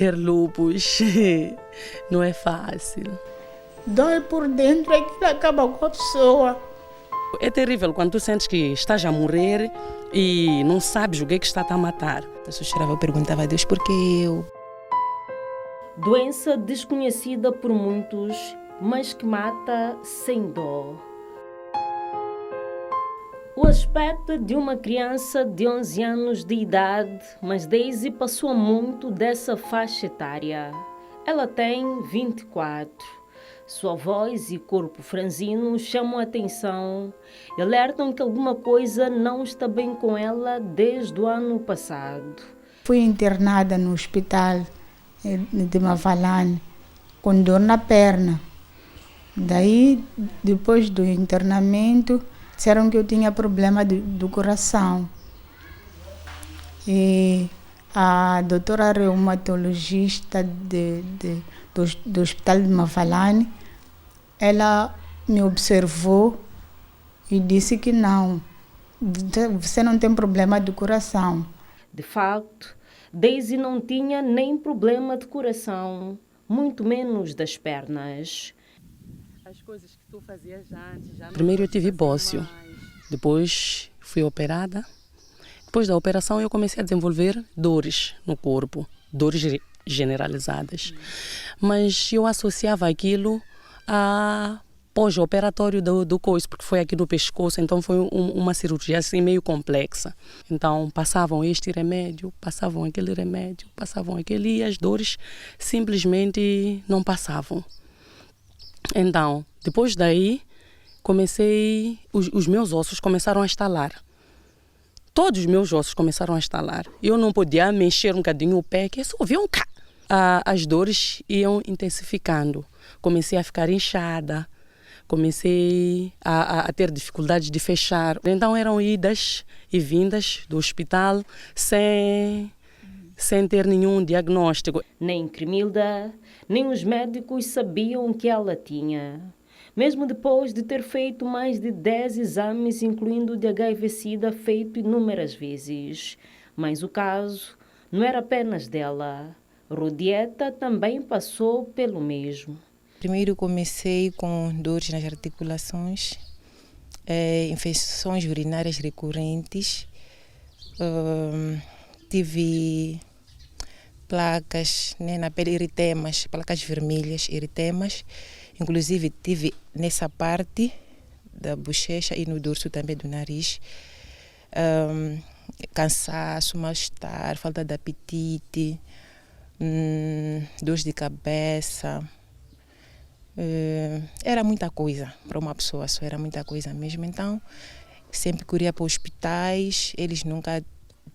ter lúpus não é fácil. Dói por dentro, aquilo acaba com a pessoa. É terrível quando tu sentes que estás a morrer e não sabes o que é que está a matar. Eu só chorava, eu perguntava a Deus, por que eu? Doença desconhecida por muitos, mas que mata sem dó. O aspecto de uma criança de 11 anos de idade, mas Daisy passou muito dessa faixa etária. Ela tem 24. Sua voz e corpo franzino chamam a atenção e alertam que alguma coisa não está bem com ela desde o ano passado. Fui internada no hospital de Mavalane com dor na perna. Daí, depois do internamento, disseram que eu tinha problema do coração. E a doutora reumatologista do hospital de Mavalane, ela me observou e disse que não, você não tem problema do coração. De facto, Daisy não tinha nem problema de coração, muito menos das pernas. As coisas que tu fazias antes, primeiro eu tive bócio, depois fui operada. Depois da operação eu comecei a desenvolver dores no corpo, dores generalizadas. Mas eu associava aquilo a pós-operatório do coice, porque foi aqui no pescoço, então foi uma cirurgia assim meio complexa. Então passavam este remédio, passavam aquele remédio, passavam aquele e as dores simplesmente não passavam. Então, depois daí, os meus ossos começaram a estalar. Todos os meus ossos começaram a estalar. Eu não podia mexer um bocadinho o pé, que só ouvia um cá. As dores iam intensificando. Comecei a ficar inchada, comecei a ter dificuldades de fechar. Então eram idas e vindas do hospital sem ter nenhum diagnóstico. Nem Cremilda, nem os médicos sabiam o que ela tinha. Mesmo depois de ter feito mais de 10 exames, incluindo o de HIV/SIDA, feito inúmeras vezes. Mas o caso não era apenas dela. Rodieta também passou pelo mesmo. Primeiro comecei com dores nas articulações, infecções urinárias recorrentes, tive placas, né, na pele, eritemas, placas vermelhas, eritemas. Inclusive tive nessa parte da bochecha e no dorso também do nariz. Cansaço, mal-estar, falta de apetite, dores de cabeça. Era muita coisa para uma pessoa só, era muita coisa mesmo. Então, sempre corria para hospitais, eles nunca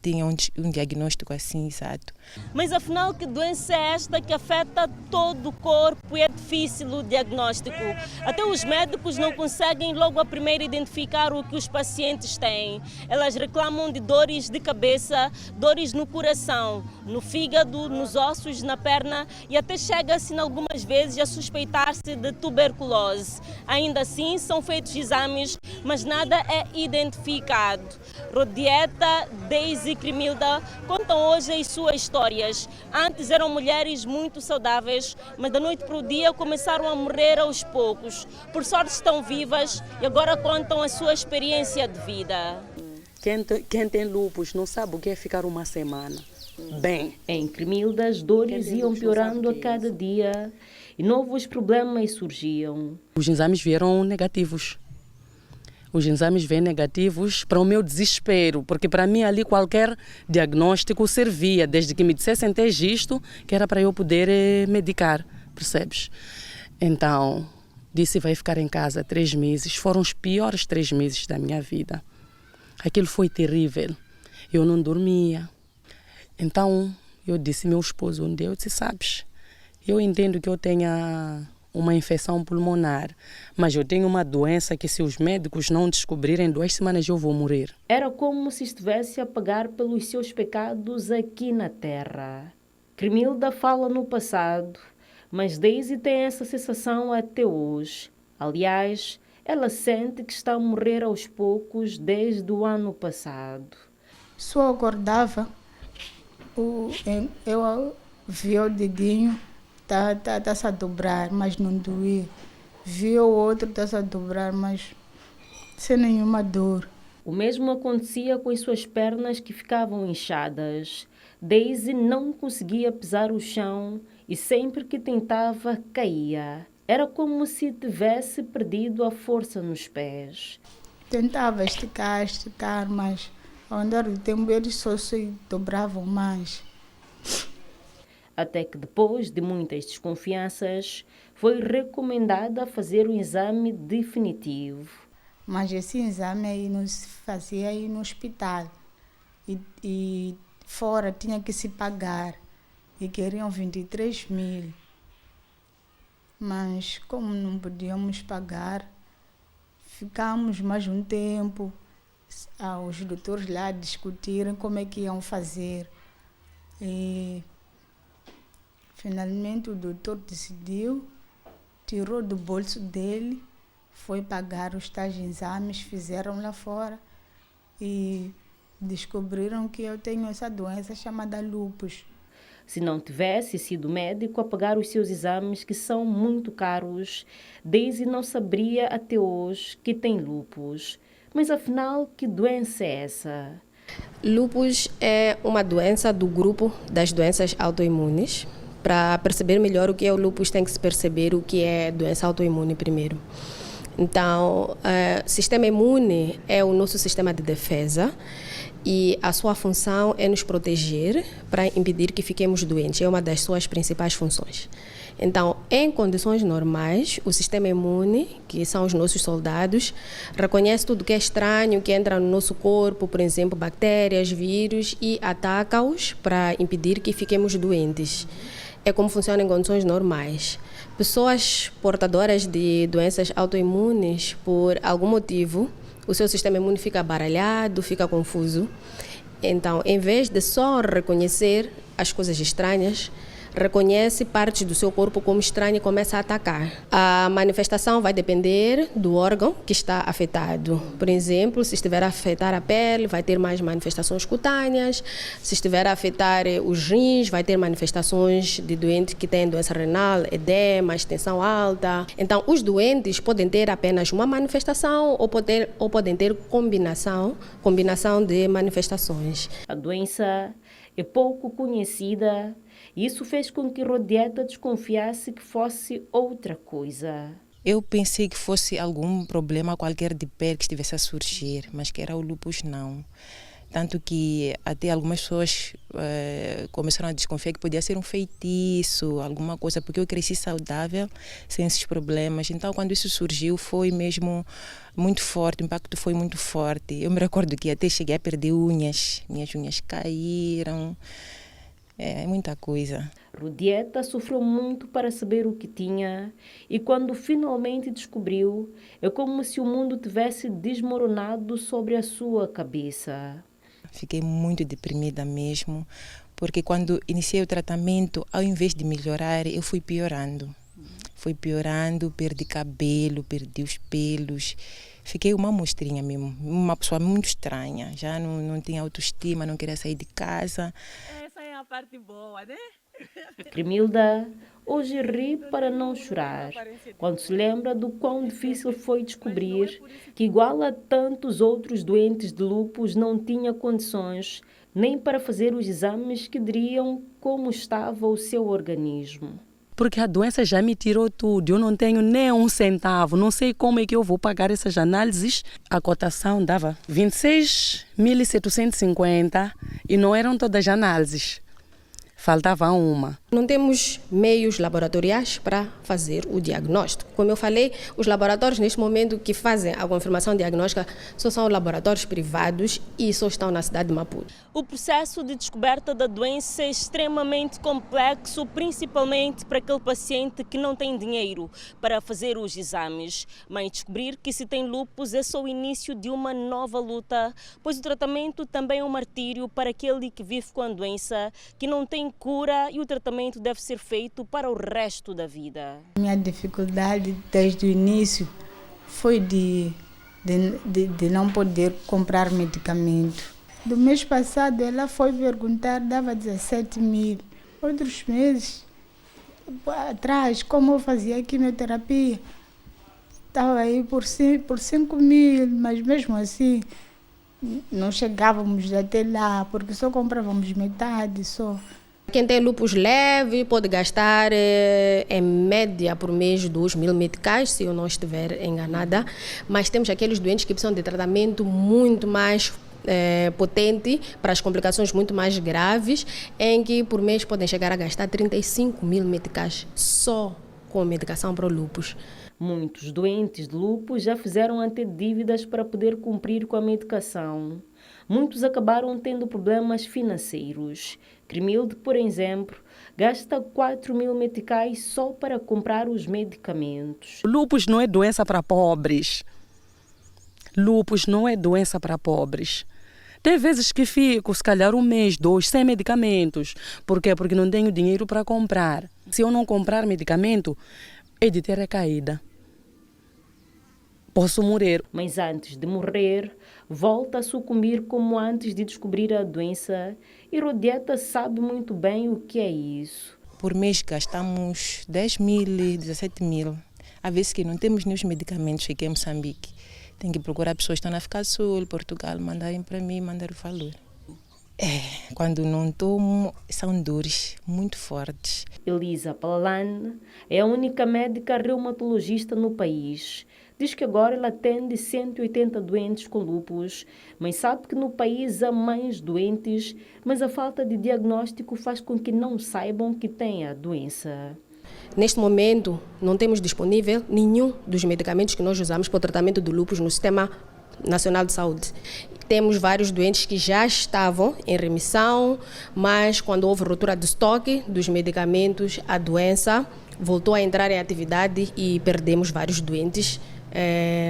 tinham um diagnóstico assim exato. Mas afinal, que doença é esta que afeta todo o corpo e é difícil o diagnóstico? Até os médicos não conseguem logo a primeira identificar o que os pacientes têm. Elas reclamam de dores de cabeça, dores no coração, no fígado, nos ossos, na perna e até chega-se algumas vezes a suspeitar-se de tuberculose. Ainda assim, são feitos exames, mas nada é identificado. Rodieta, Daisy e Cremilda contam hoje as suas histórias. Antes eram mulheres muito saudáveis, mas da noite para o dia começaram a morrer aos poucos. Por sorte estão vivas e agora contam a sua experiência de vida. Quem tem lúpus não sabe o que é ficar uma semana bem. Em Cremilda, as dores iam piorando a cada dia e novos problemas surgiam. Os exames vieram negativos. Os exames vêm negativos para o meu desespero, porque para mim ali qualquer diagnóstico servia, desde que me dissessem ter isto, que era para eu poder medicar, percebes? Então, disse vai ficar em casa 3 meses. Foram os piores 3 meses da minha vida. Aquilo foi terrível. Eu não dormia. Então, eu disse meu esposo um dia, eu disse, sabes, eu entendo que eu tenha uma infecção pulmonar, mas eu tenho uma doença que se os médicos não descobrirem, 2 semanas eu vou morrer. Era como se estivesse a pagar pelos seus pecados aqui na Terra. Cremilda fala no passado, mas Daisy tem essa sensação até hoje. Aliás, ela sente que está a morrer aos poucos desde o ano passado. Só acordava, viu o dedinho, tá-se a dobrar, mas não doía. Viu o outro, está-se a dobrar, mas sem nenhuma dor. O mesmo acontecia com as suas pernas que ficavam inchadas. Daisy não conseguia pisar o chão e sempre que tentava, caía. Era como se tivesse perdido a força nos pés. Tentava esticar, mas ao andar do tempo eles só se dobravam mais. Até que depois de muitas desconfianças, foi recomendada fazer um exame definitivo. Mas esse exame aí não se fazia aí no hospital. E fora tinha que se pagar. E queriam 23 mil. Mas como não podíamos pagar, ficamos mais um tempo. Os doutores lá discutiram como é que iam fazer. E finalmente o doutor decidiu, tirou do bolso dele, foi pagar os tais exames, fizeram lá fora e descobriram que eu tenho essa doença chamada lúpus. Se não tivesse sido médico a pagar os seus exames, que são muito caros, Daisy não saberia até hoje que tem lúpus. Mas afinal, que doença é essa? Lúpus é uma doença do grupo das doenças autoimunes. Para perceber melhor o que é o lúpus, tem que se perceber o que é doença autoimune primeiro. Então, o sistema imune é o nosso sistema de defesa e a sua função é nos proteger para impedir que fiquemos doentes. É uma das suas principais funções. Então, em condições normais, o sistema imune, que são os nossos soldados, reconhece tudo que é estranho, que entra no nosso corpo, por exemplo, bactérias, vírus, e ataca-os para impedir que fiquemos doentes. É como funciona em condições normais. Pessoas portadoras de doenças autoimunes, por algum motivo, o seu sistema imune fica baralhado, fica confuso. Então, em vez de só reconhecer as coisas estranhas, reconhece partes do seu corpo como estranha e começa a atacar. A manifestação vai depender do órgão que está afetado. Por exemplo, se estiver a afetar a pele, vai ter mais manifestações cutâneas. Se estiver a afetar os rins, vai ter manifestações de doentes que têm doença renal, edema, tensão alta. Então, os doentes podem ter apenas uma manifestação ou podem ter combinação de manifestações. A doença é pouco conhecida. Isso fez com que Rodieta desconfiasse que fosse outra coisa. Eu pensei que fosse algum problema qualquer de pele que estivesse a surgir, mas que era o lúpus, não. Tanto que até algumas pessoas começaram a desconfiar que podia ser um feitiço, alguma coisa, porque eu cresci saudável, sem esses problemas. Então, quando isso surgiu, foi mesmo muito forte, o impacto foi muito forte. Eu me recordo que até cheguei a perder unhas, minhas unhas caíram. É muita coisa. Rodieta sofreu muito para saber o que tinha e quando finalmente descobriu, é como se o mundo tivesse desmoronado sobre a sua cabeça. Fiquei muito deprimida mesmo, porque quando iniciei o tratamento, ao invés de melhorar, eu fui piorando. Fui piorando, perdi cabelo, perdi os pelos. Fiquei uma mostrinha mesmo, uma pessoa muito estranha. Já não tinha autoestima, não queria sair de casa. Essa é a parte boa, né? Cremilda hoje ri para não chorar, quando se lembra do quão difícil foi descobrir que, igual a tantos outros doentes de lúpus, não tinha condições nem para fazer os exames que diriam como estava o seu organismo. Porque a doença já me tirou tudo, eu não tenho nem um centavo, não sei como é que eu vou pagar essas análises. A cotação dava 26.750 e não eram todas as análises, faltava uma. Não temos meios laboratoriais para fazer o diagnóstico. Como eu falei, os laboratórios neste momento que fazem a confirmação diagnóstica só são laboratórios privados e só estão na cidade de Maputo. O processo de descoberta da doença é extremamente complexo, principalmente para aquele paciente que não tem dinheiro para fazer os exames. Mas descobrir que se tem lúpus é só o início de uma nova luta, pois o tratamento também é um martírio para aquele que vive com a doença, que não tem cura e o tratamento deve ser feito para o resto da vida. Minha dificuldade desde o início foi de não poder comprar medicamento. Do mês passado ela foi perguntar, dava 17 mil. Outros meses atrás, como eu fazia quimioterapia, estava aí por 5 mil, mas mesmo assim não chegávamos até lá, porque só comprávamos metade só. Quem tem lúpus leve pode gastar em média por mês 2.000 meticais, se eu não estiver enganada, mas temos aqueles doentes que precisam de tratamento muito mais potente, para as complicações muito mais graves, em que por mês podem chegar a gastar 35.000 meticais só com medicação para o lúpus. Muitos doentes de lúpus já fizeram ante dívidas para poder cumprir com a medicação. Muitos acabaram tendo problemas financeiros. Cremilde, por exemplo, gasta 4.000 meticais só para comprar os medicamentos. Lúpus não é doença para pobres. Lúpus não é doença para pobres. Tem vezes que fico, se calhar 1 mês, 2, sem medicamentos. Por quê? Porque não tenho dinheiro para comprar. Se eu não comprar medicamento, é de ter recaída. Posso morrer. Mas antes de morrer, volta a sucumbir como antes de descobrir a doença. E Rodieta sabe muito bem o que é isso. Por mês gastamos 10.000, 17.000. Às vezes que não temos nem os medicamentos aqui em Moçambique. Tem que procurar pessoas que estão na África do Sul, Portugal, mandarem para mim, mandar o valor. Quando não tomo, são dores muito fortes. Elisa Palalane é a única médica reumatologista no país. Diz que agora ela atende 180 doentes com lúpus, mas sabe que no país há mais doentes, mas a falta de diagnóstico faz com que não saibam que têm a doença. Neste momento, não temos disponível nenhum dos medicamentos que nós usamos para o tratamento do lúpus no Sistema Nacional de Saúde. Temos vários doentes que já estavam em remissão, mas quando houve ruptura de estoque dos medicamentos, a doença voltou a entrar em atividade e perdemos vários doentes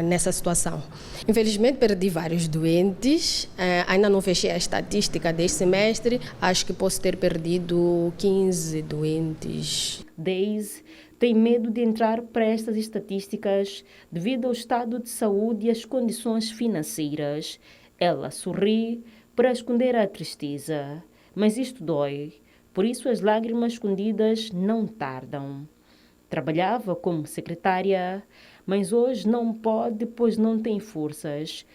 nessa situação. Infelizmente perdi vários doentes, ainda não fechei a estatística deste semestre, acho que posso ter perdido 15 doentes. Daisy tem medo de entrar para estas estatísticas devido ao estado de saúde e às condições financeiras. Ela sorri para esconder a tristeza, mas isto dói, por isso as lágrimas escondidas não tardam. Trabalhava como secretária, mas hoje não pode, pois não tem forças.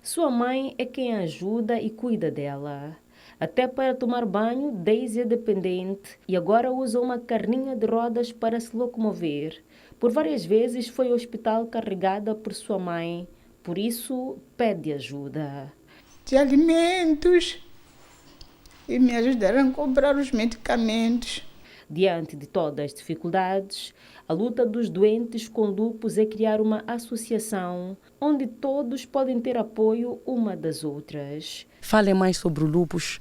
Sua mãe é quem a ajuda e cuida dela. Até para tomar banho, Daisy é dependente e agora usa uma carrinha de rodas para se locomover. Por várias vezes foi ao hospital carregada por sua mãe, por isso pede ajuda. De alimentos e me ajudaram a comprar os medicamentos. Diante de todas as dificuldades, a luta dos doentes com lúpus é criar uma associação onde todos podem ter apoio uma das outras. Fale mais sobre o lúpus.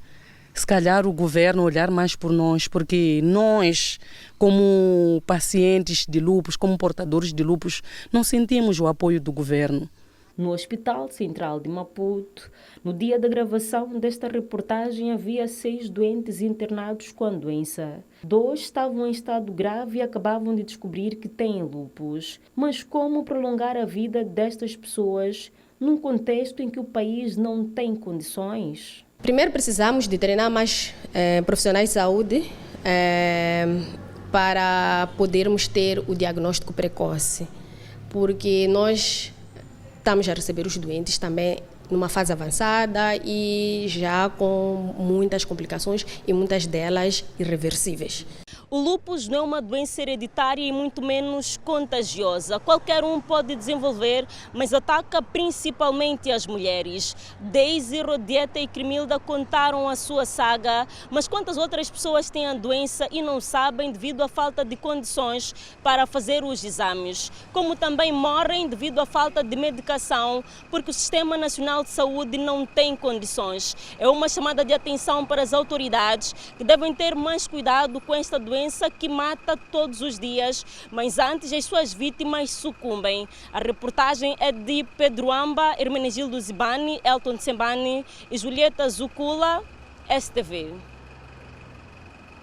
Se calhar o governo olhar mais por nós, porque nós, como pacientes de lúpus, como portadores de lúpus, não sentimos o apoio do governo. No Hospital Central de Maputo, no dia da gravação desta reportagem, havia 6 doentes internados com a doença. 2 estavam em estado grave e acabavam de descobrir que têm lúpus. Mas como prolongar a vida destas pessoas num contexto em que o país não tem condições? Primeiro precisamos de treinar mais profissionais de saúde para podermos ter o diagnóstico precoce, porque nós estamos a receber os doentes também numa fase avançada e já com muitas complicações e muitas delas irreversíveis. O lúpus não é uma doença hereditária e muito menos contagiosa. Qualquer um pode desenvolver, mas ataca principalmente as mulheres. Daisy, Rodieta e Cremilda contaram a sua saga, mas quantas outras pessoas têm a doença e não sabem devido à falta de condições para fazer os exames? Como também morrem devido à falta de medicação, porque o Sistema Nacional de Saúde não tem condições. É uma chamada de atenção para as autoridades que devem ter mais cuidado com esta doença que mata todos os dias, mas antes as suas vítimas sucumbem. A reportagem é de Pedro Amba, Hermenegildo Zibani, Elton Tsembani e Julieta Zucula, STV.